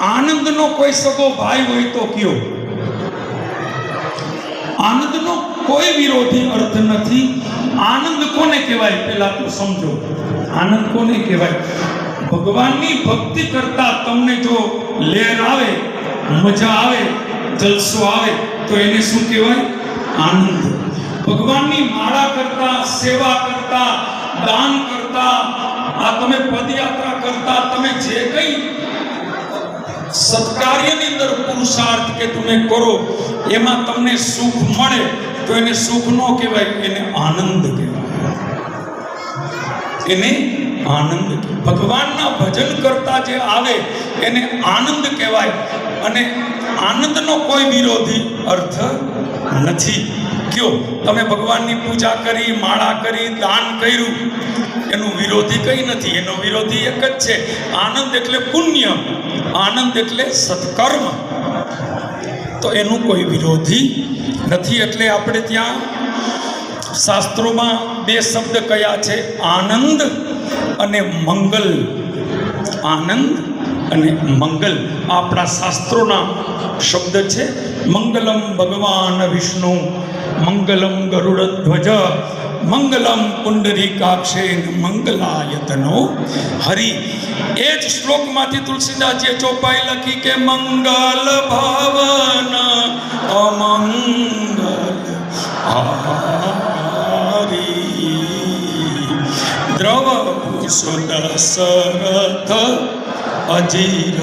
આનંદનો કોઈ સગો ભાઈ હોય તો કયો? આનંદનો કોઈ વિરોધી અર્થ નથી. આનંદ કોને કહેવાય? પહેલા તો સમજો, આનંદ કોને કહેવાય? ભગવાનની ભક્તિ કરતા તમને જો લહેર આવે, મજા આવે, જલસો આવે તો એને શું કહેવાય? આનંદ. ભગવાનની માળા કરતા, સેવા કરતા, દાન કરતા, આ તમે પદયાત્રા કરતા, તમે જે કંઈ સત્કાર્યની અંદર પુરુષાર્થ કે તમે કરો એમાં તમને સુખ મળે તો એને સુખ ન કહેવાય, એને આનંદ કહેવાય. એને આનંદ. ભગવાનના ભજન કરતા જે આવે એને આનંદ કહેવાય. અને આનંદનો કોઈ વિરોધી અર્થ નથી. કયો? તમે ભગવાનની પૂજા કરી, માળા કરી, દાન કર્યું, એનું વિરોધી કંઈ નથી. એનો વિરોધી એક જ છે. આનંદ એટલે પુણ્ય, આનંદ એટલે સત્કર્મ. તો એનું કોઈ વિરોધી નથી. એટલે આપણે ત્યાં શાસ્ત્રોમાં બે શબ્દ કયા છે? આનંદ અને મંગલ. આનંદ અને મંગલ આપણા શાસ્ત્રોના શબ્દ છે. મંગલમ ભગવાન વિષ્ણુ, મંગલમ ગરુડધ્વજ, મંગલમ પુંડરીકાક્ષે, મંગલાયતનો હરિ. એ જ શ્લોકમાંથી તુલસીદાસજીએ ચોપાઈ લખી કે મંગલ ભાવન અમંગલ હારી, દ્રવ સુદશરથ અજીર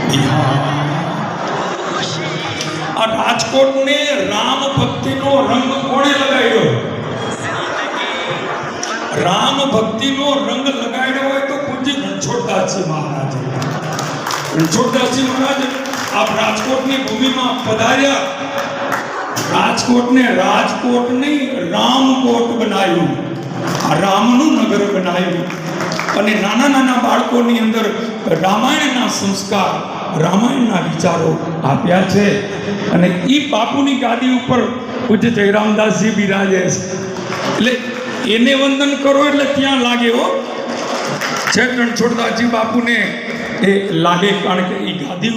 બિહાર. આ રાજકોટને રામ ભક્તિનો રંગ કોણે લગાડ્યો? રામ ભક્તિનો રંગ લગાડ્યો હોય તો પૂજ્ય રણછોડદાસજી મહારાજ. રણછોડદાસજી મહારાજ આપ રાજકોટની ભૂમિમાં પધાર્યા. રાજકોટને રાજકોટ નહીં રામકોટ બનાવ્યું. આ રામનું નગર બનાવ્યું. અને નાના નાના બાળકોની અંદર રામાયણના સંસ્કાર, રામાયણના વિચારો આપ્યા છે. અને એ બાપુની ગાદી ઉપર પૂજ્ય જયરામદાસજી બિરાજે છે. એટલે એને વંદન કરો એટલે ત્યાં લાગે હો છે. રણછોડદાસજી બાપુને એ લાગે, કારણ કે એ